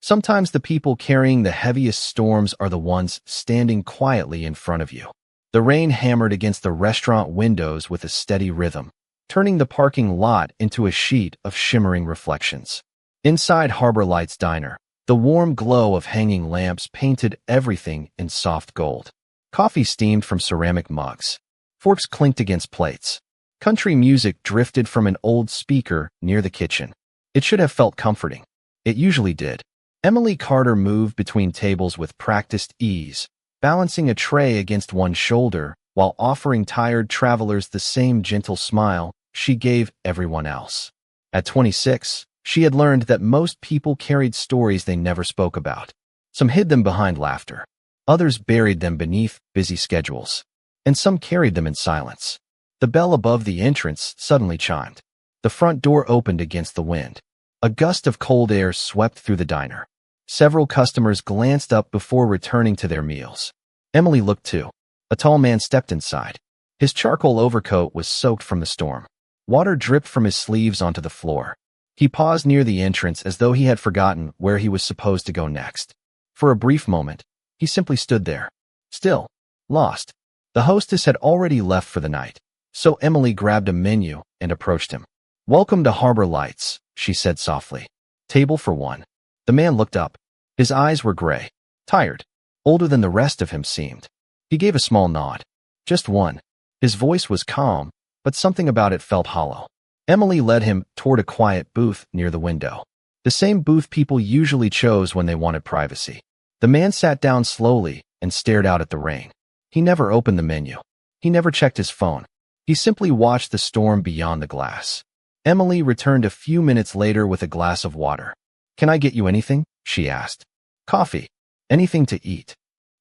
Sometimes the people carrying the heaviest storms are the ones standing quietly in front of you. The rain hammered against the restaurant windows with a steady rhythm, turning the parking lot into a sheet of shimmering reflections. Inside Harbor Lights Diner, the warm glow of hanging lamps painted everything in soft gold. Coffee steamed from ceramic mugs. Forks clinked against plates. Country music drifted from an old speaker near the kitchen. It should have felt comforting. It usually did. Emily Carter moved between tables with practiced ease, balancing a tray against one shoulder while offering tired travelers the same gentle smile she gave everyone else. At 26, she had learned that most people carried stories they never spoke about. Some hid them behind laughter. Others buried them beneath busy schedules. And some carried them in silence. The bell above the entrance suddenly chimed. The front door opened against the wind. A gust of cold air swept through the diner. Several customers glanced up before returning to their meals. Emily looked too. A tall man stepped inside. His charcoal overcoat was soaked from the storm. Water dripped from his sleeves onto the floor. He paused near the entrance as though he had forgotten where he was supposed to go next. For a brief moment, he simply stood there, still, lost. The hostess had already left for the night, so Emily grabbed a menu and approached him. "Welcome to Harbor Lights," she said softly. "Table for one." The man looked up. His eyes were gray, tired, older than the rest of him seemed. He gave a small nod. "Just one." His voice was calm, but something about it felt hollow. Emily led him toward a quiet booth near the window. The same booth people usually chose when they wanted privacy. The man sat down slowly and stared out at the rain. He never opened the menu. He never checked his phone. He simply watched the storm beyond the glass. Emily returned a few minutes later with a glass of water. "Can I get you anything?" she asked. "Coffee? Anything to eat?"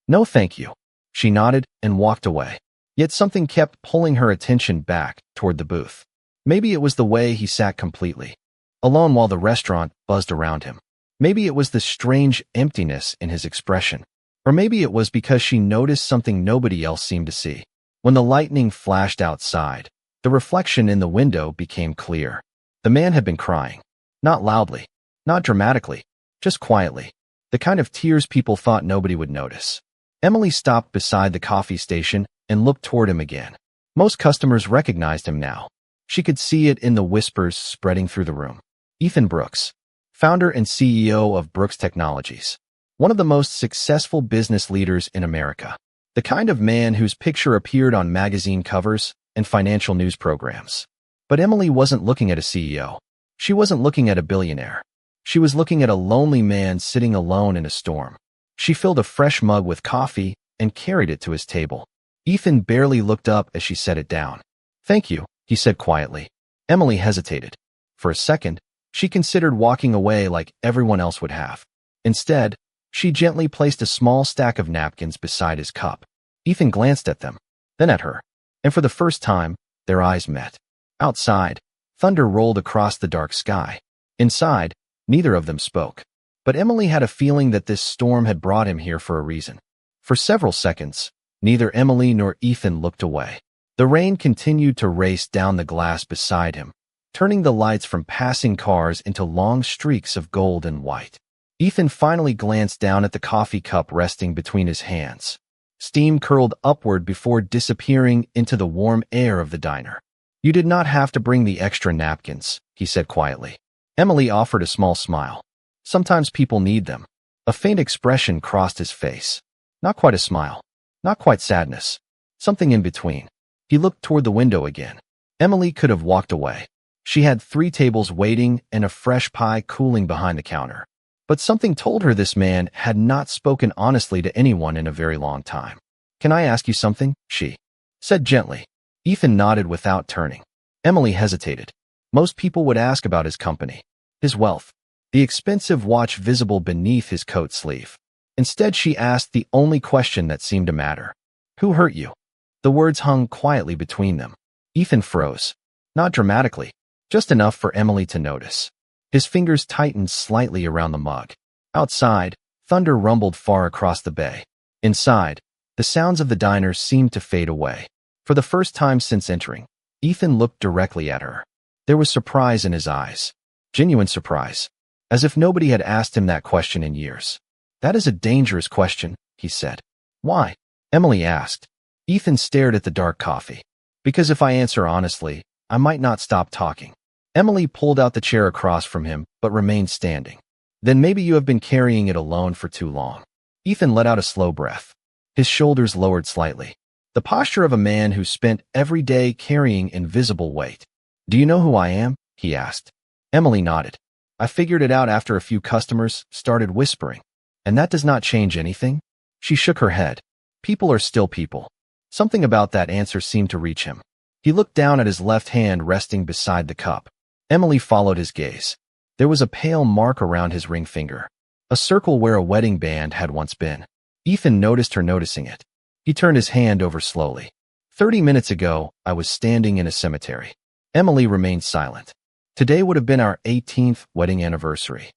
"No, thank you." She nodded and walked away. Yet something kept pulling her attention back toward the booth. Maybe it was the way he sat completely alone while the restaurant buzzed around him. Maybe it was the strange emptiness in his expression. Or maybe it was because she noticed something nobody else seemed to see. When the lightning flashed outside, the reflection in the window became clear. The man had been crying. Not loudly, not dramatically, just quietly. The kind of tears people thought nobody would notice. Emily stopped beside the coffee station and looked toward him again. Most customers recognized him now. She could see it in the whispers spreading through the room. Ethan Brooks, founder and CEO of Brooks Technologies. One of the most successful business leaders in America. The kind of man whose picture appeared on magazine covers and financial news programs. But Emily wasn't looking at a CEO. She wasn't looking at a billionaire. She was looking at a lonely man sitting alone in a storm. She filled a fresh mug with coffee and carried it to his table. Ethan barely looked up as she set it down. "Thank you," he said quietly. Emily hesitated. For a second, she considered walking away like everyone else would have. Instead, she gently placed a small stack of napkins beside his cup. Ethan glanced at them, then at her, and for the first time, their eyes met. Outside, thunder rolled across the dark sky. Inside, neither of them spoke. But Emily had a feeling that this storm had brought him here for a reason. For several seconds, neither Emily nor Ethan looked away. The rain continued to race down the glass beside him, turning the lights from passing cars into long streaks of gold and white. Ethan finally glanced down at the coffee cup resting between his hands. Steam curled upward before disappearing into the warm air of the diner. "You did not have to bring the extra napkins," he said quietly. Emily offered a small smile. "Sometimes people need them." A faint expression crossed his face. Not quite a smile. Not quite sadness. Something in between. He looked toward the window again. Emily could have walked away. She had 3 tables waiting and a fresh pie cooling behind the counter. But something told her this man had not spoken honestly to anyone in a very long time. "Can I ask you something?" she said gently. Ethan nodded without turning. Emily hesitated. Most people would ask about his company, his wealth, the expensive watch visible beneath his coat sleeve. Instead, she asked the only question that seemed to matter. "Who hurt you?" The words hung quietly between them. Ethan froze. Not dramatically, just enough for Emily to notice. His fingers tightened slightly around the mug. Outside, thunder rumbled far across the bay. Inside, the sounds of the diner seemed to fade away. For the first time since entering, Ethan looked directly at her. There was surprise in his eyes. Genuine surprise. as if nobody had asked him that question in years. That is a dangerous question, he said. Why? Emily asked. Ethan stared at the dark coffee. Because if I answer honestly, I might not stop talking. Emily pulled out the chair across from him, but remained standing. Then maybe you have been carrying it alone for too long. Ethan let out a slow breath. His shoulders lowered slightly. The posture of a man who spent every day carrying invisible weight. Do you know who I am? He asked. Emily nodded. I figured it out after a few customers started whispering. And that does not change anything? She shook her head. People are still people. Something about that answer seemed to reach him. He looked down at his left hand resting beside the cup. Emily followed his gaze. There was a pale mark around his ring finger. A circle where a wedding band had once been. Ethan noticed her noticing it. He turned his hand over slowly. 30 minutes ago, I was standing in a cemetery. Emily remained silent. Today would have been our 18th wedding anniversary.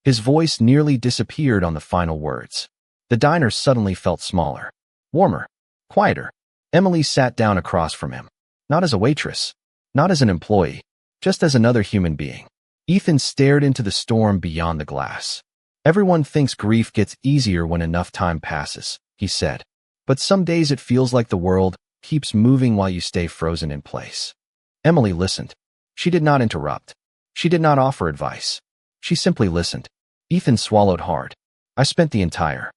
His voice nearly disappeared on the final words. The diner suddenly felt smaller, warmer, quieter. Emily sat down across from him. Not as a waitress, not as an employee, just as another human being. Ethan stared into the storm beyond the glass. Everyone thinks grief gets easier when enough time passes, he said. But some days it feels like the world keeps moving while you stay frozen in place. Emily listened. She did not interrupt. She did not offer advice. She simply listened. Ethan swallowed hard. I spent the entire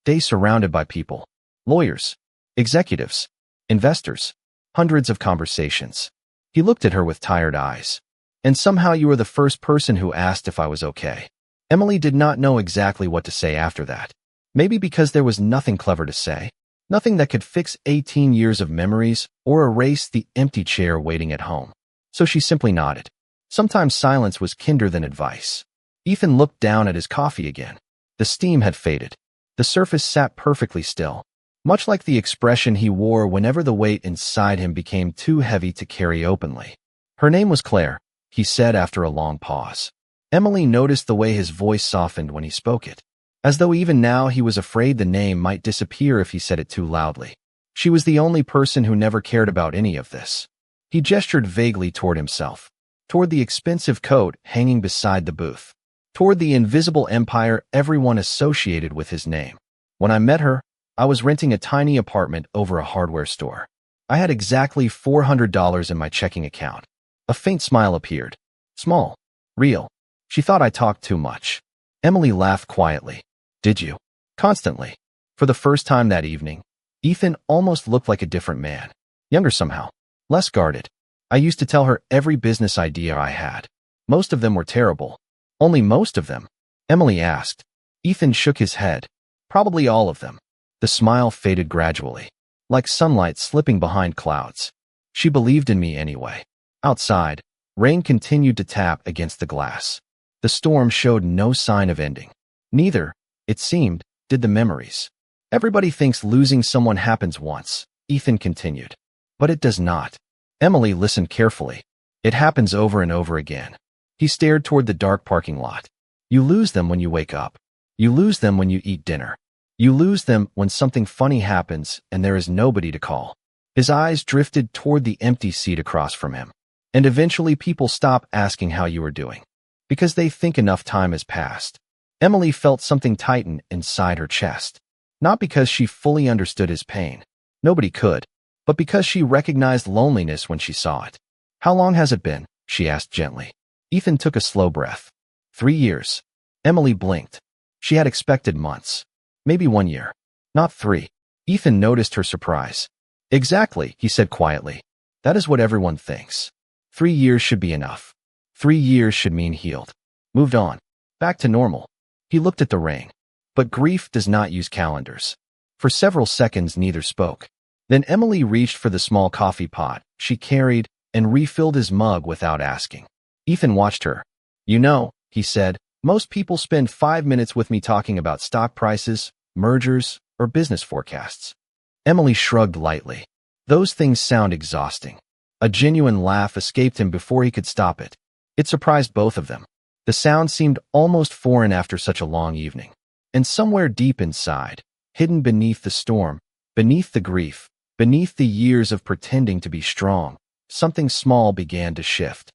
day surrounded by people. Lawyers, executives, investors, hundreds of conversations. He looked at her with tired eyes. And somehow you were the first person who asked if I was okay. Emily did not know exactly what to say after that. Maybe because there was nothing clever to say. Nothing that could fix 18 years of memories or erase the empty chair waiting at home. So she simply nodded. Sometimes silence was kinder than advice. Ethan looked down at his coffee again. The steam had faded. The surface sat perfectly still, much like the expression he wore whenever the weight inside him became too heavy to carry openly. Her name was Claire, he said after a long pause. Emily noticed the way his voice softened when he spoke it, as though even now he was afraid the name might disappear if he said it too loudly. She was the only person who never cared about any of this. He gestured vaguely toward himself, toward the expensive coat hanging beside the booth, toward the invisible empire everyone associated with his name. When I met her, I was renting a tiny apartment over a hardware store. I had exactly $400 in my checking account. A faint smile appeared. Small. Real. She thought I talked too much. Emily laughed quietly. Did you? Constantly. For the first time that evening, Ethan almost looked like a different man. Younger somehow. Less guarded. I used to tell her every business idea I had. Most of them were terrible. Only most of them? Emily asked. Ethan shook his head. Probably all of them. The smile faded gradually, like sunlight slipping behind clouds. She believed in me anyway. Outside, rain continued to tap against the glass. The storm showed no sign of ending. Neither, it seemed, did the memories. Everybody thinks losing someone happens once, Ethan continued. But it does not. Emily listened carefully. It happens over and over again. He stared toward the dark parking lot. You lose them when you wake up. You lose them when you eat dinner. You lose them when something funny happens and there is nobody to call. His eyes drifted toward the empty seat across from him. And eventually people stop asking how you are doing, because they think enough time has passed. Emily felt something tighten inside her chest. Not because she fully understood his pain. Nobody could. But because she recognized loneliness when she saw it. How long has it been? She asked gently. Ethan took a slow breath. 3 years. Emily blinked. She had expected months. Maybe 1 year. Not 3. Ethan noticed her surprise. Exactly, he said quietly. That is what everyone thinks. 3 years should be enough. 3 years should mean healed. Moved on. Back to normal. He looked at the ring. But grief does not use calendars. For several seconds neither spoke. Then Emily reached for the small coffee pot she carried and refilled his mug without asking. Ethan watched her. You know, he said, most people spend 5 minutes with me talking about stock prices, mergers, or business forecasts. Emily shrugged lightly. Those things sound exhausting. A genuine laugh escaped him before he could stop it. It surprised both of them. The sound seemed almost foreign after such a long evening. And somewhere deep inside, hidden beneath the storm, beneath the grief, beneath the years of pretending to be strong, something small began to shift.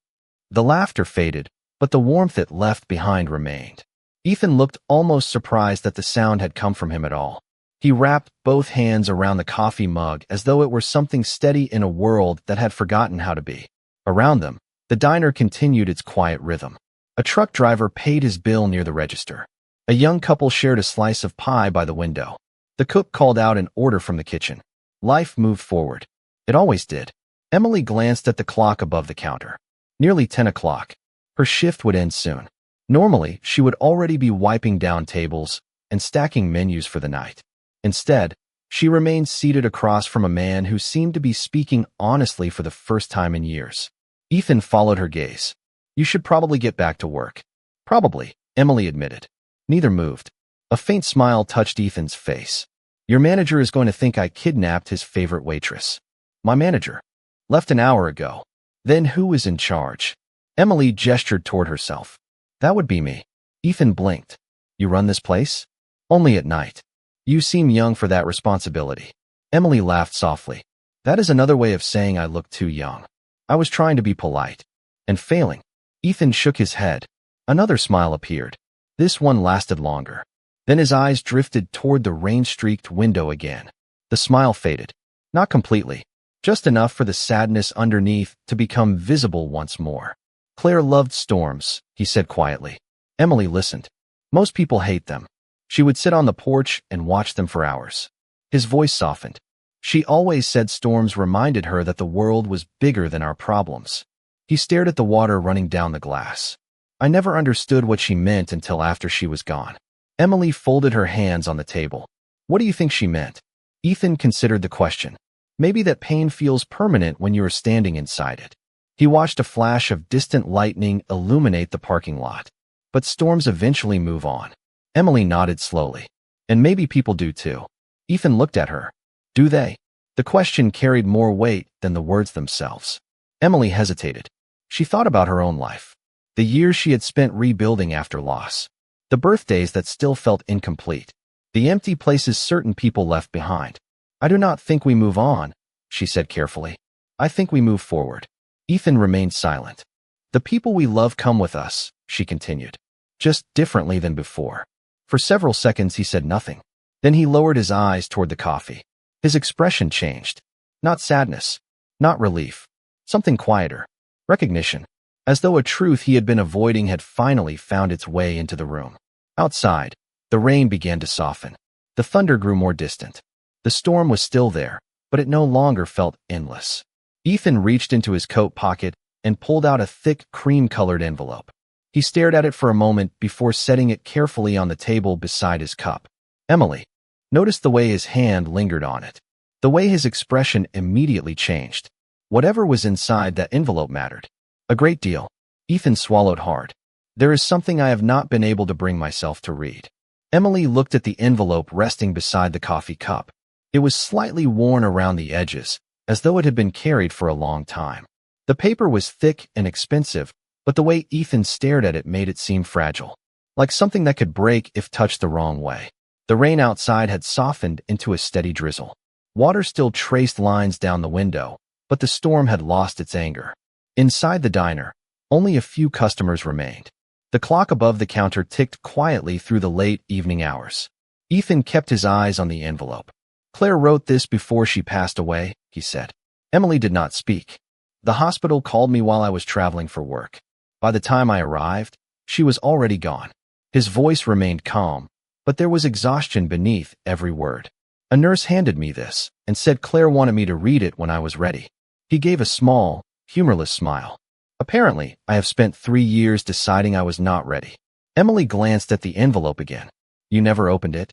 The laughter faded, but the warmth it left behind remained. Ethan looked almost surprised that the sound had come from him at all. He wrapped both hands around the coffee mug as though it were something steady in a world that had forgotten how to be. Around them, the diner continued its quiet rhythm. A truck driver paid his bill near the register. A young couple shared a slice of pie by the window. The cook called out an order from the kitchen. Life moved forward. It always did. Emily glanced at the clock above the counter. Nearly 10 o'clock. Her shift would end soon. Normally, she would already be wiping down tables and stacking menus for the night. Instead, she remained seated across from a man who seemed to be speaking honestly for the first time in years. Ethan followed her gaze. "You should probably get back to work." "Probably," Emily admitted. Neither moved. A faint smile touched Ethan's face. "Your manager is going to think I kidnapped his favorite waitress." "My manager? Left an hour ago." "Then who is in charge?" Emily gestured toward herself. "That would be me." Ethan blinked. "You run this place?" "Only at night." "You seem young for that responsibility." Emily laughed softly. "That is another way of saying I look too young." "I was trying to be polite." "And failing." Ethan shook his head. Another smile appeared. This one lasted longer. Then his eyes drifted toward the rain-streaked window again. The smile faded. Not completely. Just enough for the sadness underneath to become visible once more. "Claire loved storms," he said quietly. Emily listened. "Most people hate them." She would sit on the porch and watch them for hours. His voice softened. "She always said storms reminded her that the world was bigger than our problems." He stared at the water running down the glass. "I never understood what she meant until after she was gone." Emily folded her hands on the table. "What do you think she meant?" Ethan considered the question. "Maybe that pain feels permanent when you are standing inside it." He watched a flash of distant lightning illuminate the parking lot. "But storms eventually move on." Emily nodded slowly. "And maybe people do too." Ethan looked at her. "Do they?" The question carried more weight than the words themselves. Emily hesitated. She thought about her own life. The years she had spent rebuilding after loss. The birthdays that still felt incomplete. The empty places certain people left behind. "I do not think we move on," she said carefully. "I think we move forward." Ethan remained silent. "The people we love come with us," she continued. "Just differently than before." For several seconds he said nothing. Then he lowered his eyes toward the coffee. His expression changed. Not sadness. Not relief. Something quieter. Recognition. As though a truth he had been avoiding had finally found its way into the room. Outside, the rain began to soften. The thunder grew more distant. The storm was still there, but it no longer felt endless. Ethan reached into his coat pocket and pulled out a thick, cream-colored envelope. He stared at it for a moment before setting it carefully on the table beside his cup. Emily noticed the way his hand lingered on it. The way his expression immediately changed. Whatever was inside that envelope mattered. A great deal. Ethan swallowed hard. "There is something I have not been able to bring myself to read." Emily looked at the envelope resting beside the coffee cup. It was slightly worn around the edges, as though it had been carried for a long time. The paper was thick and expensive, but the way Ethan stared at it made it seem fragile, like something that could break if touched the wrong way. The rain outside had softened into a steady drizzle. Water still traced lines down the window, but the storm had lost its anger. Inside the diner, only a few customers remained. The clock above the counter ticked quietly through the late evening hours. Ethan kept his eyes on the envelope. "Claire wrote this before she passed away," he said. Emily did not speak. "The hospital called me while I was traveling for work. By the time I arrived, she was already gone." His voice remained calm, but there was exhaustion beneath every word. "A nurse handed me this and said Claire wanted me to read it when I was ready." He gave a small, humorless smile. "Apparently, I have spent 3 years deciding I was not ready." Emily glanced at the envelope again. "You never opened it?"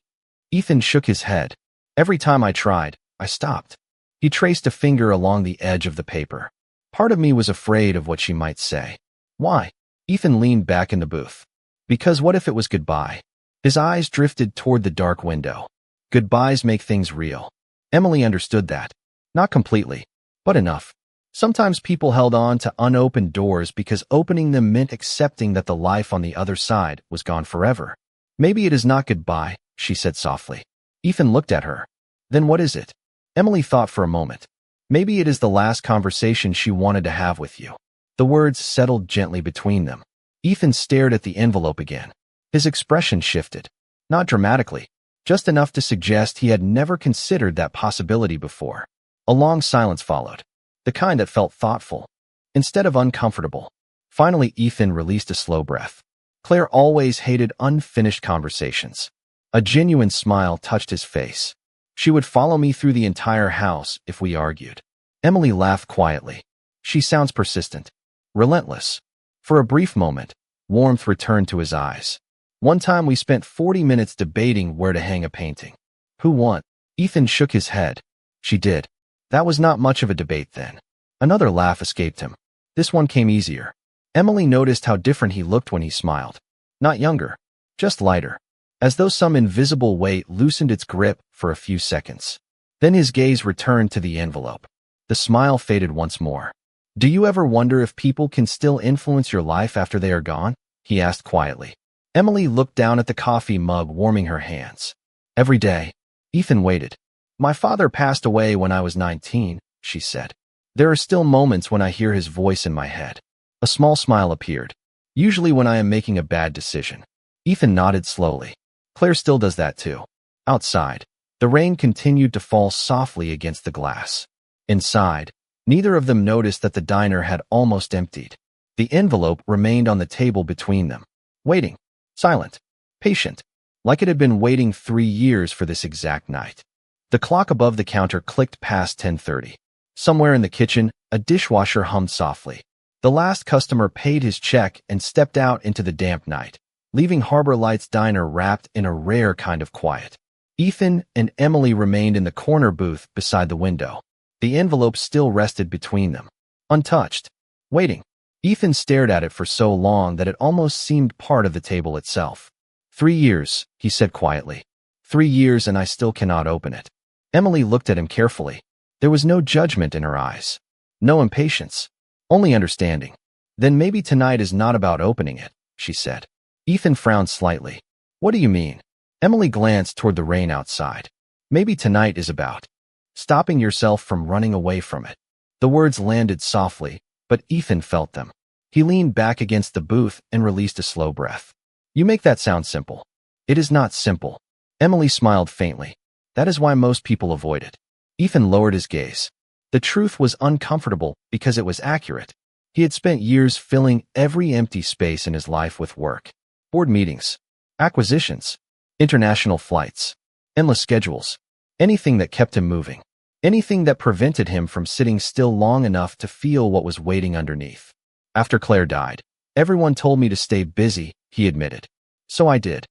Ethan shook his head. "Every time I tried, I stopped." He traced a finger along the edge of the paper. "Part of me was afraid of what she might say." "Why?" Ethan leaned back in the booth. "Because what if it was goodbye?" His eyes drifted toward the dark window. Goodbyes make things real. Emily understood that. Not completely, but enough. Sometimes people held on to unopened doors because opening them meant accepting that the life on the other side was gone forever. "Maybe it is not goodbye," she said softly. Ethan looked at her. "Then what is it?" Emily thought for a moment. "Maybe it is the last conversation she wanted to have with you." The words settled gently between them. Ethan stared at the envelope again. His expression shifted. Not dramatically, just enough to suggest he had never considered that possibility before. A long silence followed, the kind that felt thoughtful, instead of uncomfortable. Finally, Ethan released a slow breath. Claire always hated unfinished conversations. A genuine smile touched his face. She would follow me through the entire house if we argued. Emily laughed quietly. She sounds persistent, relentless. For a brief moment, warmth returned to his eyes. One time we spent 40 minutes debating where to hang a painting. Who won? Ethan shook his head. She did. That was not much of a debate then. Another laugh escaped him. This one came easier. Emily noticed how different he looked when he smiled. Not younger, just lighter, as though some invisible weight loosened its grip for a few seconds. Then his gaze returned to the envelope. The smile faded once more. Do you ever wonder if people can still influence your life after they are gone? He asked quietly. Emily looked down at the coffee mug warming her hands. Every day. Ethan waited. My father passed away when I was 19, she said. There are still moments when I hear his voice in my head. A small smile appeared. Usually when I am making a bad decision. Ethan nodded slowly. Claire still does that too. Outside, the rain continued to fall softly against the glass. Inside, neither of them noticed that the diner had almost emptied. The envelope remained on the table between them, waiting, silent, patient, like it had been waiting 3 years for this exact night. The clock above the counter clicked past 10:30. Somewhere in the kitchen, a dishwasher hummed softly. The last customer paid his check and stepped out into the damp night, leaving Harbor Lights Diner wrapped in a rare kind of quiet. Ethan and Emily remained in the corner booth beside the window. The envelope still rested between them, untouched, waiting. Ethan stared at it for so long that it almost seemed part of the table itself. 3 years, he said quietly. 3 years and I still cannot open it. Emily looked at him carefully. There was no judgment in her eyes, no impatience, only understanding. Then maybe tonight is not about opening it, she said. Ethan frowned slightly. What do you mean? Emily glanced toward the rain outside. Maybe tonight is about stopping yourself from running away from it. The words landed softly, but Ethan felt them. He leaned back against the booth and released a slow breath. You make that sound simple. It is not simple. Emily smiled faintly. That is why most people avoid it. Ethan lowered his gaze. The truth was uncomfortable because it was accurate. He had spent years filling every empty space in his life with work. Board meetings, acquisitions, international flights, endless schedules, anything that kept him moving, anything that prevented him from sitting still long enough to feel what was waiting underneath. After Claire died, everyone told me to stay busy, he admitted. So I did.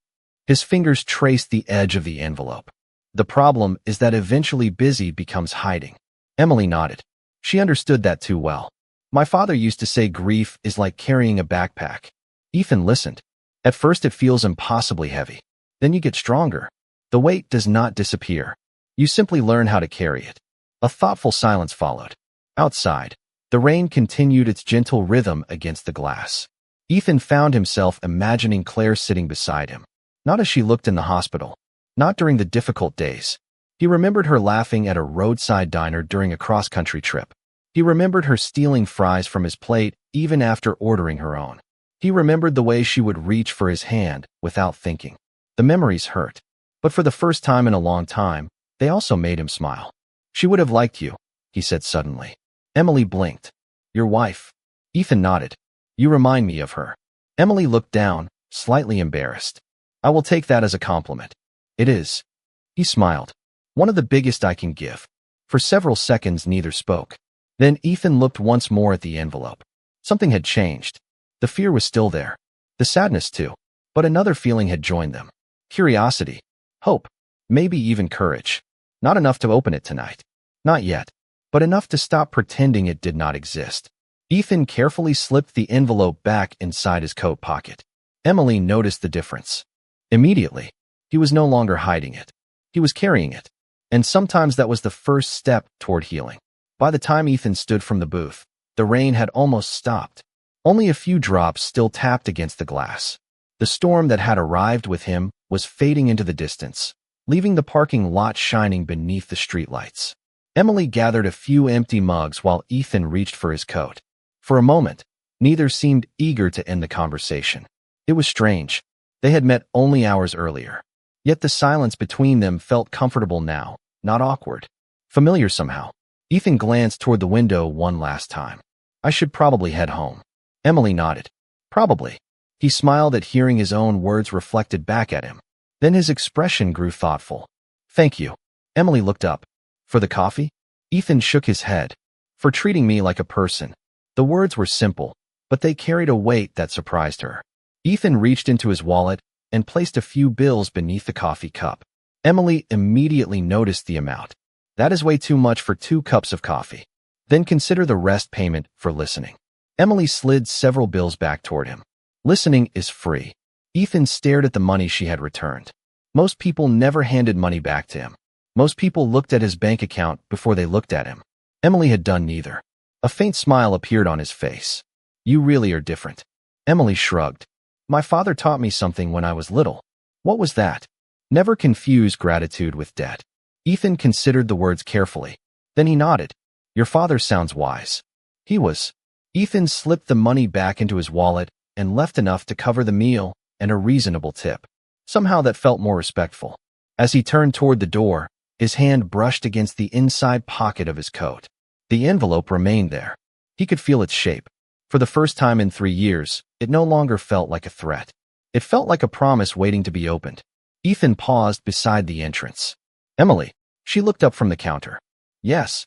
His fingers traced the edge of the envelope. The problem is that eventually busy becomes hiding. Emily nodded. She understood that too well. My father used to say grief is like carrying a backpack. Ethan listened. At first it feels impossibly heavy. Then you get stronger. The weight does not disappear. You simply learn how to carry it. A thoughtful silence followed. Outside, the rain continued its gentle rhythm against the glass. Ethan found himself imagining Claire sitting beside him. Not as she looked in the hospital. Not during the difficult days. He remembered her laughing at a roadside diner during a cross-country trip. He remembered her stealing fries from his plate even after ordering her own. He remembered the way she would reach for his hand without thinking. The memories hurt. But for the first time in a long time, they also made him smile. She would have liked you, he said suddenly. Emily blinked. Your wife. Ethan nodded. You remind me of her. Emily looked down, slightly embarrassed. I will take that as a compliment. It is. He smiled. One of the biggest I can give. For several seconds neither spoke. Then Ethan looked once more at the envelope. Something had changed. The fear was still there. The sadness too. But another feeling had joined them. Curiosity. Hope. Maybe even courage. Not enough to open it tonight. Not yet. But enough to stop pretending it did not exist. Ethan carefully slipped the envelope back inside his coat pocket. Emily noticed the difference. Immediately. He was no longer hiding it. He was carrying it. And sometimes that was the first step toward healing. By the time Ethan stood from the booth, the rain had almost stopped. Only a few drops still tapped against the glass. The storm that had arrived with him was fading into the distance, leaving the parking lot shining beneath the streetlights. Emily gathered a few empty mugs while Ethan reached for his coat. For a moment, Neither seemed eager to end the conversation. It was strange. They had met only hours earlier. Yet the silence between them felt comfortable now, not awkward. Familiar somehow. Ethan glanced toward the window one last time. I should probably head home. Emily nodded. Probably. He smiled at hearing his own words reflected back at him. Then his expression grew thoughtful. Thank you. Emily looked up. For the coffee? Ethan shook his head. For treating me like a person. The words were simple, but they carried a weight that surprised her. Ethan reached into his wallet and placed a few bills beneath the coffee cup. Emily immediately noticed the amount. That is way too much for 2 cups of coffee. Then consider the rest payment for listening. Emily slid several bills back toward him. Listening is free. Ethan stared at the money she had returned. Most people never handed money back to him. Most people looked at his bank account before they looked at him. Emily had done neither. A faint smile appeared on his face. You really are different. Emily shrugged. My father taught me something when I was little. What was that? Never confuse gratitude with debt. Ethan considered the words carefully. Then he nodded. Your father sounds wise. He was. Ethan slipped the money back into his wallet and left enough to cover the meal and a reasonable tip. Somehow that felt more respectful. As he turned toward the door, his hand brushed against the inside pocket of his coat. The envelope remained there. He could feel its shape. For the first time in 3 years, it no longer felt like a threat. It felt like a promise waiting to be opened. Ethan paused beside the entrance. Emily. She looked up from the counter. Yes.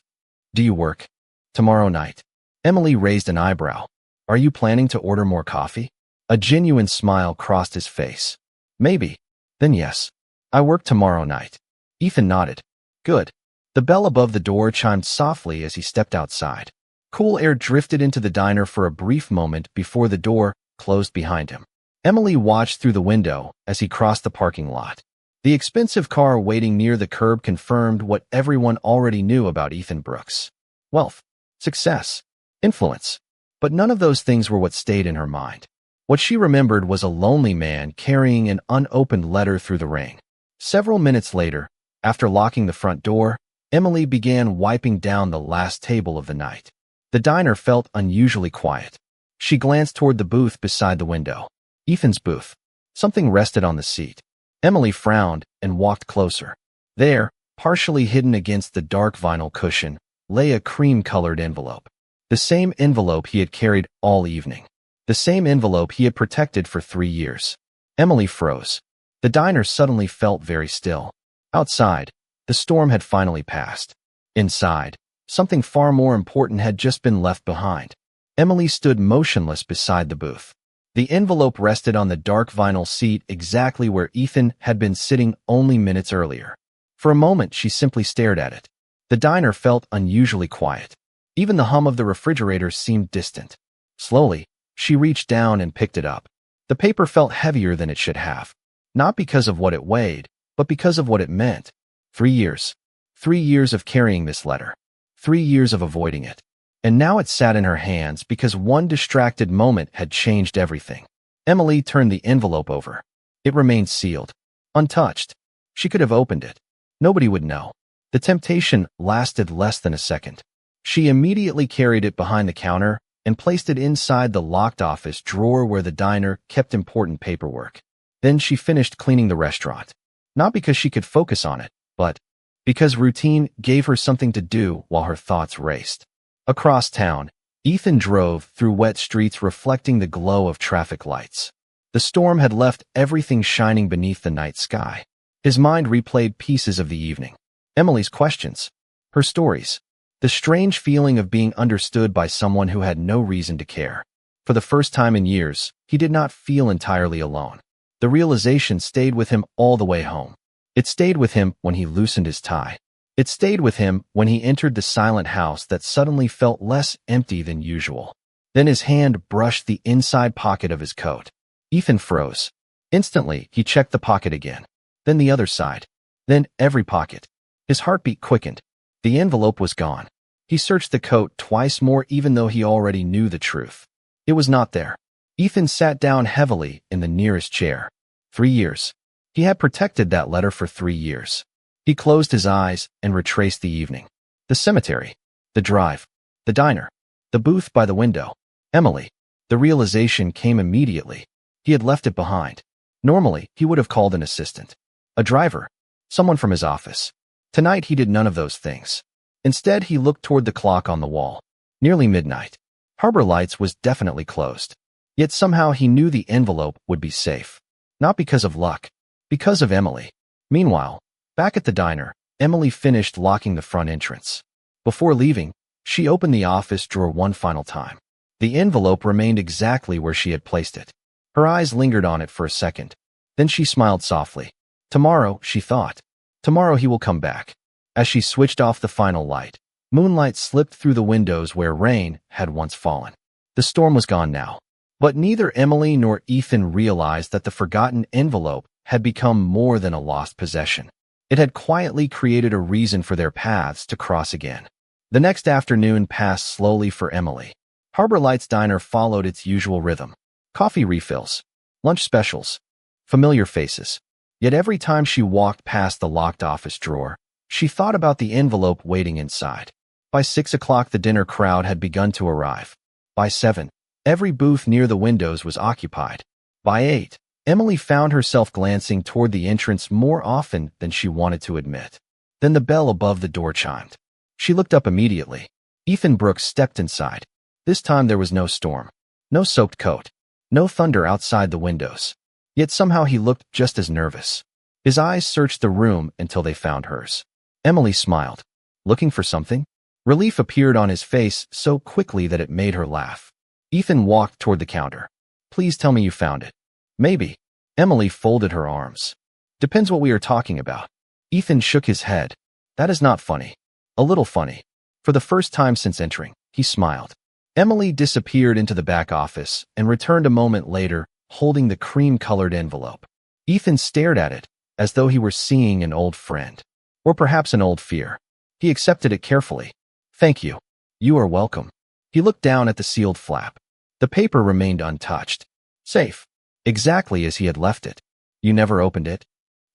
Do you work? Tomorrow night. Emily raised an eyebrow. Are you planning to order more coffee? A genuine smile crossed his face. Maybe. Then yes. I work tomorrow night. Ethan nodded. Good. The bell above the door chimed softly as he stepped outside. Cool air drifted into the diner for a brief moment before the door closed behind him. Emily watched through the window as he crossed the parking lot. The expensive car waiting near the curb confirmed what everyone already knew about Ethan Brooks. Wealth, success, influence. But none of those things were what stayed in her mind. What she remembered was a lonely man carrying an unopened letter through the rain. Several minutes later, after locking the front door, Emily began wiping down the last table of the night. The diner felt unusually quiet. She glanced toward the booth beside the window. Ethan's booth. Something rested on the seat. Emily frowned and walked closer. There, partially hidden against the dark vinyl cushion, lay a cream-colored envelope. The same envelope he had carried all evening. The same envelope he had protected for 3 years. Emily froze. The diner suddenly felt very still. Outside, the storm had finally passed. Inside, something far more important had just been left behind. Emily stood motionless beside the booth. The envelope rested on the dark vinyl seat exactly where Ethan had been sitting only minutes earlier. For a moment, she simply stared at it. The diner felt unusually quiet. Even the hum of the refrigerator seemed distant. Slowly, she reached down and picked it up. The paper felt heavier than it should have. Not because of what it weighed, but because of what it meant. 3 years. 3 years of carrying this letter. 3 years of avoiding it. And now it sat in her hands because one distracted moment had changed everything. Emily turned the envelope over. It remained sealed. Untouched. She could have opened it. Nobody would know. The temptation lasted less than a second. She immediately carried it behind the counter and placed it inside the locked office drawer where the diner kept important paperwork. Then she finished cleaning the restaurant. Not because she could focus on it, but because routine gave her something to do while her thoughts raced. Across town, Ethan drove through wet streets reflecting the glow of traffic lights. The storm had left everything shining beneath the night sky. His mind replayed pieces of the evening. Emily's questions. Her stories. The strange feeling of being understood by someone who had no reason to care. For the first time in years, he did not feel entirely alone. The realization stayed with him all the way home. It stayed with him when he loosened his tie. It stayed with him when he entered the silent house that suddenly felt less empty than usual. Then his hand brushed the inside pocket of his coat. Ethan froze. Instantly, he checked the pocket again. Then the other side. Then every pocket. His heartbeat quickened. The envelope was gone. He searched the coat twice more even though he already knew the truth. It was not there. Ethan sat down heavily in the nearest chair. 3 years. He had protected that letter for 3 years. He closed his eyes and retraced the evening. The cemetery. The drive. The diner. The booth by the window. Emily. The realization came immediately. He had left it behind. Normally, he would have called an assistant, a driver, someone from his office. Tonight, he did none of those things. Instead, he looked toward the clock on the wall. Nearly midnight. Harbor Lights was definitely closed. Yet somehow he knew the envelope would be safe. Not because of luck, because of Emily. Meanwhile, back at the diner, Emily finished locking the front entrance. Before leaving, she opened the office drawer one final time. The envelope remained exactly where she had placed it. Her eyes lingered on it for a second. Then she smiled softly. Tomorrow, she thought. Tomorrow he will come back. As she switched off the final light, moonlight slipped through the windows where rain had once fallen. The storm was gone now. But neither Emily nor Ethan realized that the forgotten envelope had become more than a lost possession. It had quietly created a reason for their paths to cross again. The next afternoon passed slowly for Emily. Harbor Lights Diner followed its usual rhythm. Coffee refills, lunch specials, familiar faces. Yet every time she walked past the locked office drawer, she thought about the envelope waiting inside. By 6 o'clock, the dinner crowd had begun to arrive. By 7, every booth near the windows was occupied. By 8, Emily found herself glancing toward the entrance more often than she wanted to admit. Then the bell above the door chimed. She looked up immediately. Ethan Brooks stepped inside. This time there was no storm, no soaked coat, no thunder outside the windows. Yet somehow he looked just as nervous. His eyes searched the room until they found hers. Emily smiled. Looking for something? Relief appeared on his face so quickly that it made her laugh. Ethan walked toward the counter. Please tell me you found it. Maybe. Emily folded her arms. Depends what we are talking about. Ethan shook his head. That is not funny. A little funny. For the first time since entering, he smiled. Emily disappeared into the back office and returned a moment later, holding the cream-colored envelope. Ethan stared at it, as though he were seeing an old friend. Or perhaps an old fear. He accepted it carefully. Thank you. You are welcome. He looked down at the sealed flap. The paper remained untouched. Safe. Exactly as he had left it. You never opened it?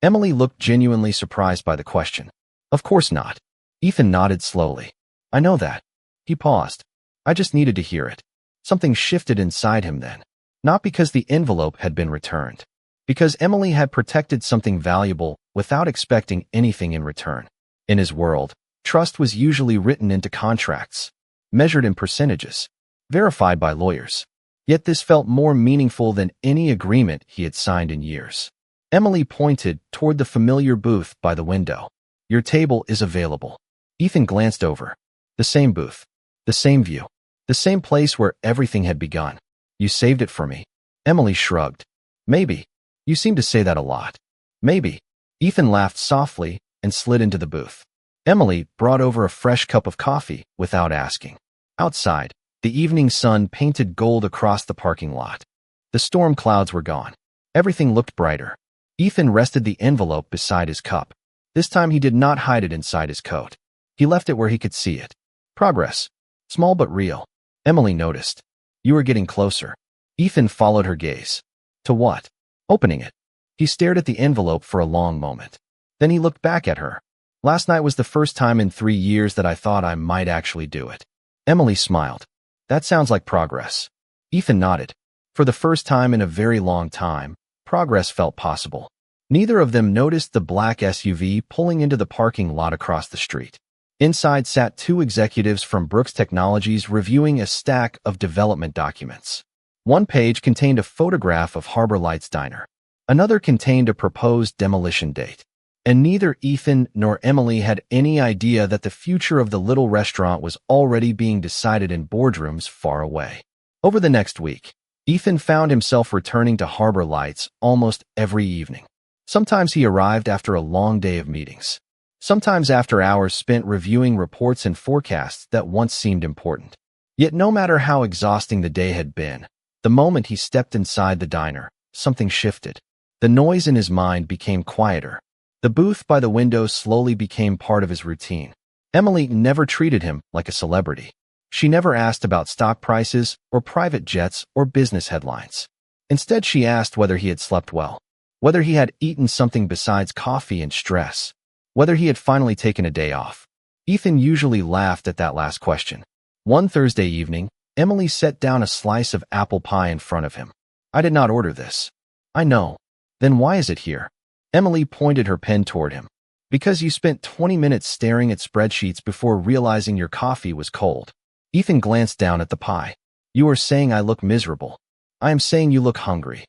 Emily looked genuinely surprised by the question. Of course not. Ethan nodded slowly. I know that. He paused. I just needed to hear it. Something shifted inside him then. Not because the envelope had been returned. Because Emily had protected something valuable without expecting anything in return. In his world, trust was usually written into contracts, measured in percentages, verified by lawyers. Yet this felt more meaningful than any agreement he had signed in years. Emily pointed toward the familiar booth by the window. Your table is available. Ethan glanced over. The same booth. The same view. The same place where everything had begun. You saved it for me. Emily shrugged. Maybe. You seem to say that a lot. Maybe. Ethan laughed softly and slid into the booth. Emily brought over a fresh cup of coffee without asking. Outside, the evening sun painted gold across the parking lot. The storm clouds were gone. Everything looked brighter. Ethan rested the envelope beside his cup. This time he did not hide it inside his coat. He left it where he could see it. Progress. Small but real. Emily noticed. You were getting closer. Ethan followed her gaze. To what? Opening it. He stared at the envelope for a long moment. Then he looked back at her. Last night was the first time in 3 years that I thought I might actually do it. Emily smiled. That sounds like progress. Ethan nodded. For the first time in a very long time, progress felt possible. Neither of them noticed the black SUV pulling into the parking lot across the street. Inside sat 2 executives from Brooks Technologies reviewing a stack of development documents. One page contained a photograph of Harbor Lights Diner. Another contained a proposed demolition date. And neither Ethan nor Emily had any idea that the future of the little restaurant was already being decided in boardrooms far away. Over the next week, Ethan found himself returning to Harbor Lights almost every evening. Sometimes he arrived after a long day of meetings. Sometimes after hours spent reviewing reports and forecasts that once seemed important. Yet no matter how exhausting the day had been, the moment he stepped inside the diner, something shifted. The noise in his mind became quieter. The booth by the window slowly became part of his routine. Emily never treated him like a celebrity. She never asked about stock prices or private jets or business headlines. Instead, she asked whether he had slept well, whether he had eaten something besides coffee and stress, whether he had finally taken a day off. Ethan usually laughed at that last question. One Thursday evening, Emily set down a slice of apple pie in front of him. I did not order this. I know. Then why is it here? Emily pointed her pen toward him. Because you spent 20 minutes staring at spreadsheets before realizing your coffee was cold. Ethan glanced down at the pie. You are saying I look miserable. I am saying you look hungry.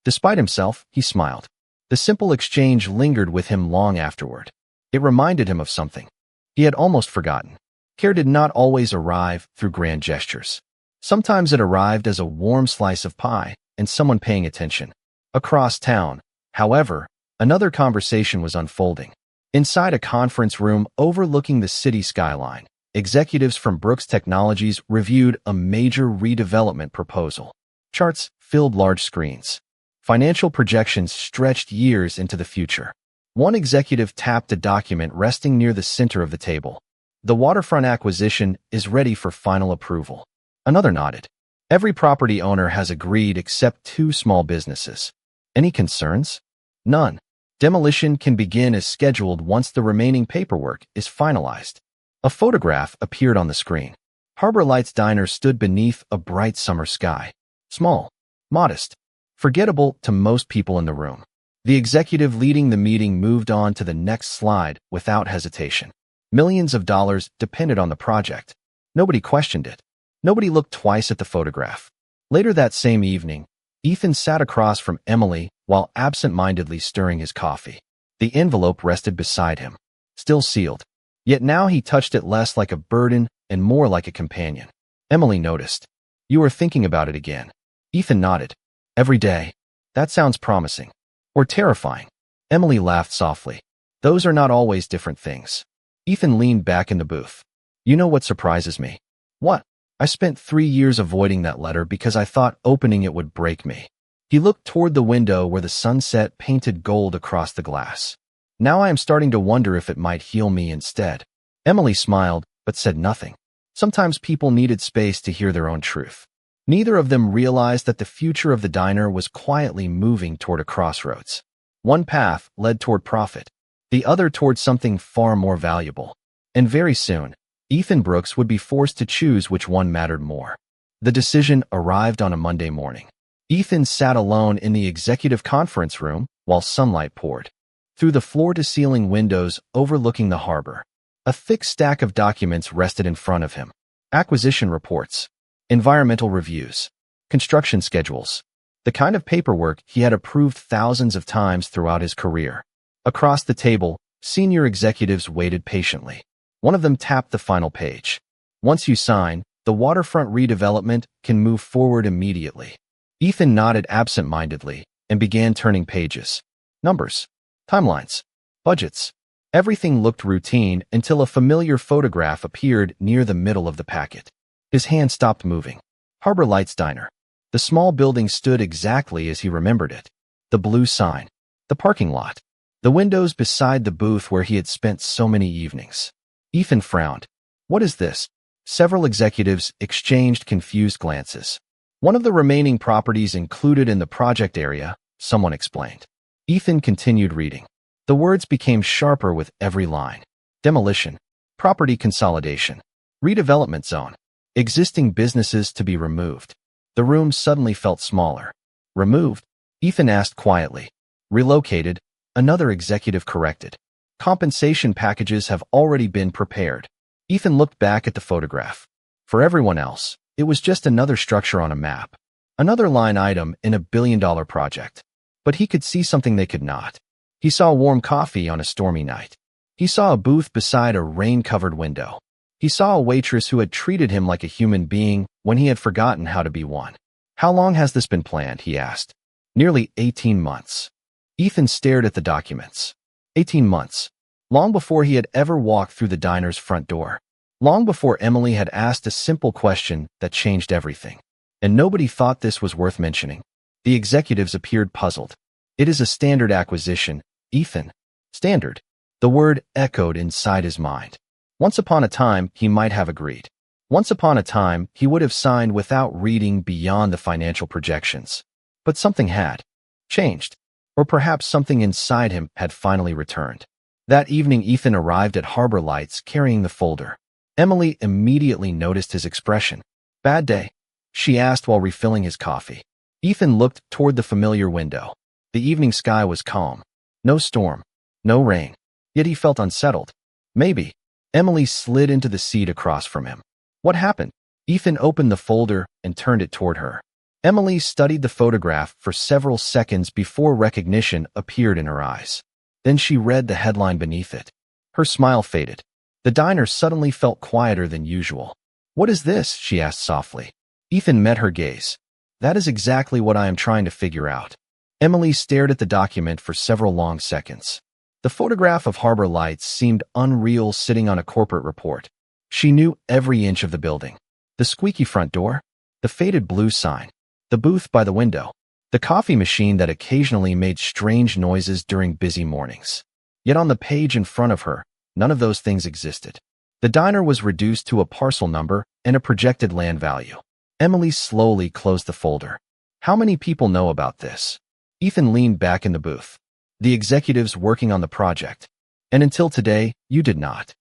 Despite himself, he smiled. The simple exchange lingered with him long afterward. It reminded him of something he had almost forgotten. Care did not always arrive through grand gestures. Sometimes it arrived as a warm slice of pie and someone paying attention. Across town, however, another conversation was unfolding. Inside a conference room overlooking the city skyline, executives from Brooks Technologies reviewed a major redevelopment proposal. Charts filled large screens. Financial projections stretched years into the future. One executive tapped a document resting near the center of the table. The waterfront acquisition is ready for final approval. Another nodded. Every property owner has agreed except 2 small businesses. Any concerns? None. Demolition can begin as scheduled once the remaining paperwork is finalized. A photograph appeared on the screen. Harbor Lights Diner stood beneath a bright summer sky. Small, modest, forgettable to most people in the room. The executive leading the meeting moved on to the next slide without hesitation. Millions of dollars depended on the project. Nobody questioned it. Nobody looked twice at the photograph. Later that same evening, Ethan sat across from Emily while absent-mindedly stirring his coffee. The envelope rested beside him, still sealed. Yet now he touched it less like a burden and more like a companion. Emily noticed. You are thinking about it again. Ethan nodded. Every day. That sounds promising. Or terrifying. Emily laughed softly. Those are not always different things. Ethan leaned back in the booth. You know what surprises me? What? I spent 3 years avoiding that letter because I thought opening it would break me. He looked toward the window where the sunset painted gold across the glass. Now I am starting to wonder if it might heal me instead. Emily smiled, but said nothing. Sometimes people needed space to hear their own truth. Neither of them realized that the future of the diner was quietly moving toward a crossroads. One path led toward profit, the other toward something far more valuable. And very soon, Ethan Brooks would be forced to choose which one mattered more. The decision arrived on a Monday morning. Ethan sat alone in the executive conference room while sunlight poured through the floor-to-ceiling windows overlooking the harbor. A thick stack of documents rested in front of him. Acquisition reports, environmental reviews, construction schedules, the kind of paperwork he had approved thousands of times throughout his career. Across the table, senior executives waited patiently. One of them tapped the final page. Once you sign, the waterfront redevelopment can move forward immediately. Ethan nodded absent-mindedly and began turning pages. Numbers, timelines, budgets. Everything looked routine until a familiar photograph appeared near the middle of the packet. His hand stopped moving. Harbor Lights Diner. The small building stood exactly as he remembered it. The blue sign. The parking lot. The windows beside the booth where he had spent so many evenings. Ethan frowned. What is this? Several executives exchanged confused glances. One of the remaining properties included in the project area, someone explained. Ethan continued reading. The words became sharper with every line. Demolition. Property consolidation. Redevelopment zone. Existing businesses to be removed. The room suddenly felt smaller. Removed? Ethan asked quietly. Relocated? Another executive corrected. Compensation packages have already been prepared. Ethan looked back at the photograph. For everyone else, it was just another structure on a map. Another line item in a billion-dollar project. But he could see something they could not. He saw warm coffee on a stormy night. He saw a booth beside a rain-covered window. He saw a waitress who had treated him like a human being when he had forgotten how to be one. How long has this been planned, he asked. Nearly 18 months. Ethan stared at the documents. 18 months. Long before he had ever walked through the diner's front door. Long before Emily had asked a simple question that changed everything. And nobody thought this was worth mentioning. The executives appeared puzzled. It is a standard acquisition, Ethan. Standard. The word echoed inside his mind. Once upon a time, he might have agreed. Once upon a time, he would have signed without reading beyond the financial projections. But something had changed. Or perhaps something inside him had finally returned. That evening, Ethan arrived at Harbor Lights carrying the folder. Emily immediately noticed his expression. Bad day. she asked while refilling his coffee. Ethan looked toward the familiar window. The evening sky was calm. No storm. No rain. Yet he felt unsettled. Maybe. Emily slid into the seat across from him. What happened? Ethan opened the folder and turned it toward her. Emily studied the photograph for several seconds before recognition appeared in her eyes. Then she read the headline beneath it. Her smile faded. The diner suddenly felt quieter than usual. What is this? She asked softly. Ethan met her gaze. That is exactly what I am trying to figure out. Emily stared at the document for several long seconds. The photograph of Harbor Lights seemed unreal sitting on a corporate report. She knew every inch of the building. The squeaky front door, the faded blue sign, the booth by the window, the coffee machine that occasionally made strange noises during busy mornings. Yet on the page in front of her, none of those things existed. The diner was reduced to a parcel number and a projected land value. Emily slowly closed the folder. How many people know about this? Ethan leaned back in the booth. The executives working on the project. And until today, you did not.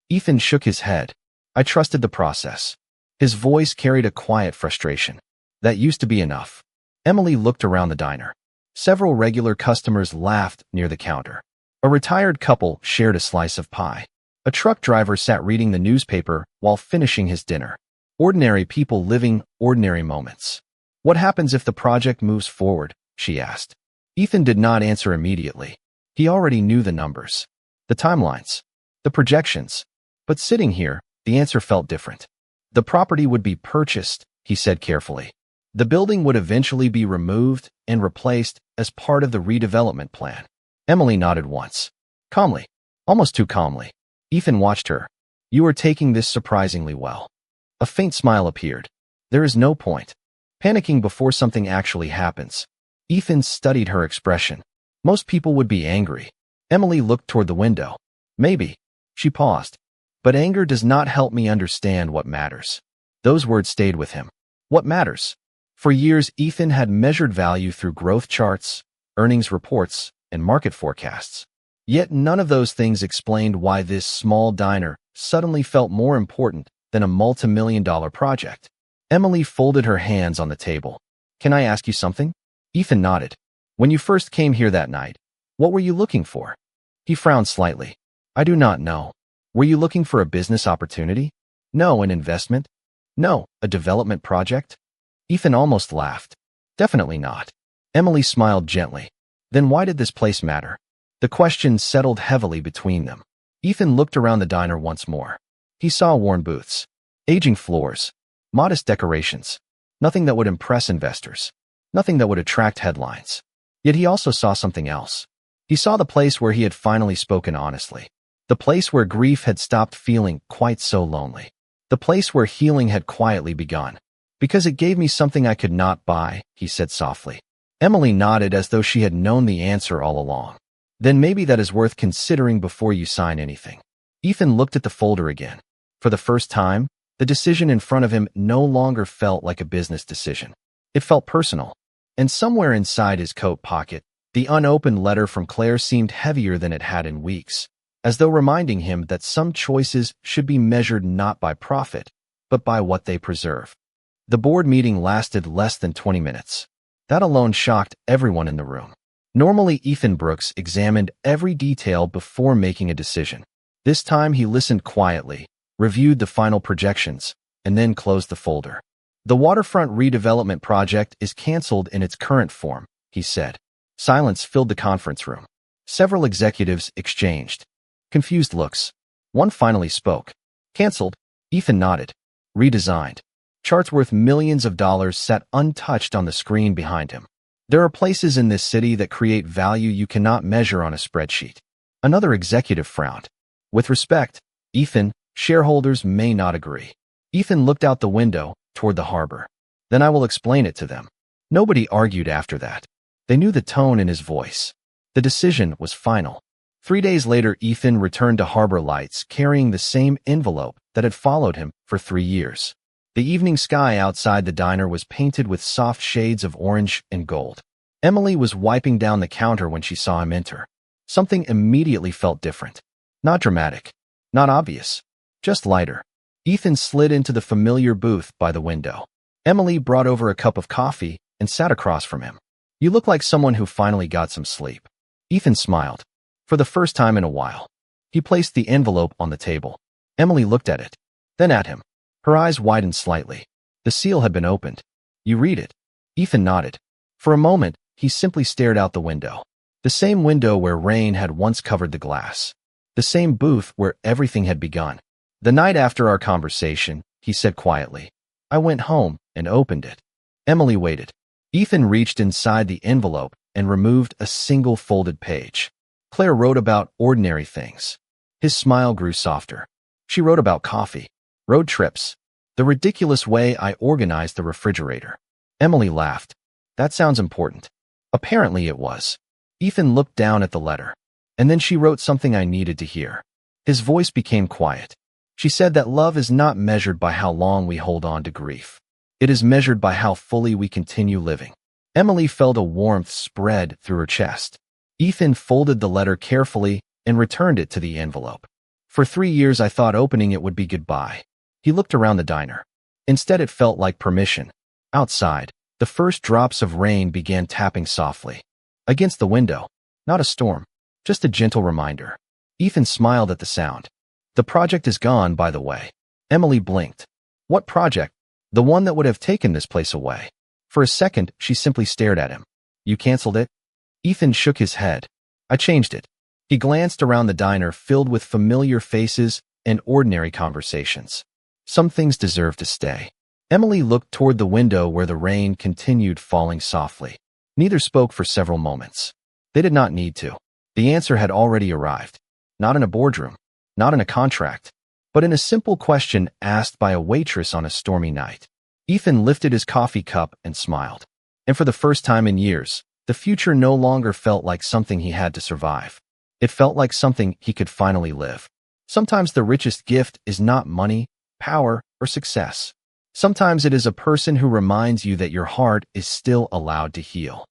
Ethan shook his head. I trusted the process. His voice carried a quiet frustration. That used to be enough. Emily looked around the diner. Several regular customers laughed near the counter. A retired couple shared a slice of pie. A truck driver sat reading the newspaper while finishing his dinner. Ordinary people living ordinary moments. What happens if the project moves forward? She asked. Ethan did not answer immediately. He already knew the numbers, the timelines, the projections. But sitting here, the answer felt different. The property would be purchased, he said carefully. The building would eventually be removed and replaced as part of the redevelopment plan. Emily nodded once. Calmly, almost too calmly. Ethan watched her. You are taking this surprisingly well. A faint smile appeared. There is no point panicking before something actually happens. Ethan studied her expression. Most people would be angry. Emily looked toward the window. Maybe. She paused. But anger does not help me understand what matters. Those words stayed with him. What matters? For years, Ethan had measured value through growth charts, earnings reports, and market forecasts. Yet none of those things explained why this small diner suddenly felt more important than a multi-million-dollar project. Emily folded her hands on the table. Can I ask you something? Ethan nodded. When you first came here that night, what were you looking for? He frowned slightly. I do not know. Were you looking for a business opportunity? No, an investment? No, a development project? Ethan almost laughed. Definitely not. Emily smiled gently. Then why did this place matter? The question settled heavily between them. Ethan looked around the diner once more. He saw worn booths, aging floors, modest decorations, nothing that would impress investors, nothing that would attract headlines. Yet he also saw something else. He saw the place where he had finally spoken honestly. The place where grief had stopped feeling quite so lonely. The place where healing had quietly begun. Because it gave me something I could not buy, he said softly. Emily nodded as though she had known the answer all along. Then maybe that is worth considering before you sign anything. Ethan looked at the folder again. For the first time, the decision in front of him no longer felt like a business decision. It felt personal. And somewhere inside his coat pocket, the unopened letter from Claire seemed heavier than it had in weeks, as though reminding him that some choices should be measured not by profit, but by what they preserve. The board meeting lasted less than 20 minutes. That alone shocked everyone in the room. Normally, Ethan Brooks examined every detail before making a decision. This time, he listened quietly, reviewed the final projections, and then closed the folder. The waterfront redevelopment project is canceled in its current form, he said. Silence filled the conference room. Several executives exchanged confused looks. One finally spoke. Canceled? Ethan nodded. Redesigned. Charts worth millions of dollars sat untouched on the screen behind him. There are places in this city that create value you cannot measure on a spreadsheet. Another executive frowned. With respect, Ethan, shareholders may not agree. Ethan looked out the window toward the harbor. Then I will explain it to them. Nobody argued after that. They knew the tone in his voice. The decision was final. 3 days later, Ethan returned to Harbor Lights carrying the same envelope that had followed him for 3 years. The evening sky outside the diner was painted with soft shades of orange and gold. Emily was wiping down the counter when she saw him enter. Something immediately felt different. Not dramatic. Not obvious. Just lighter. Ethan slid into the familiar booth by the window. Emily brought over a cup of coffee and sat across from him. You look like someone who finally got some sleep. Ethan smiled. For the first time in a while. He placed the envelope on the table. Emily looked at it, then at him. Her eyes widened slightly. The seal had been opened. You read it. Ethan nodded. For a moment, he simply stared out the window. The same window where rain had once covered the glass. The same booth where everything had begun. The night after our conversation, he said quietly, I went home and opened it. Emily waited. Ethan reached inside the envelope and removed a single folded page. Claire wrote about ordinary things. His smile grew softer. She wrote about coffee, road trips, the ridiculous way I organized the refrigerator. Emily laughed. That sounds important. Apparently it was. Ethan looked down at the letter. And then she wrote something I needed to hear. His voice became quiet. She said that love is not measured by how long we hold on to grief. It is measured by how fully we continue living. Emily felt a warmth spread through her chest. Ethan folded the letter carefully and returned it to the envelope. For 3 years I thought opening it would be goodbye. He looked around the diner. Instead it felt like permission. Outside, the first drops of rain began tapping softly. Against the window. Not a storm. Just a gentle reminder. Ethan smiled at the sound. The project is gone, by the way. Emily blinked. What project? The one that would have taken this place away. For a second, she simply stared at him. You canceled it? Ethan shook his head. I changed it. He glanced around the diner filled with familiar faces and ordinary conversations. Some things deserve to stay. Emily looked toward the window where the rain continued falling softly. Neither spoke for several moments. They did not need to. The answer had already arrived. Not in a boardroom, not in a contract, but in a simple question asked by a waitress on a stormy night. Ethan lifted his coffee cup and smiled. And for the first time in years, the future no longer felt like something he had to survive. It felt like something he could finally live. Sometimes the richest gift is not money, power, or success. Sometimes it is a person who reminds you that your heart is still allowed to heal.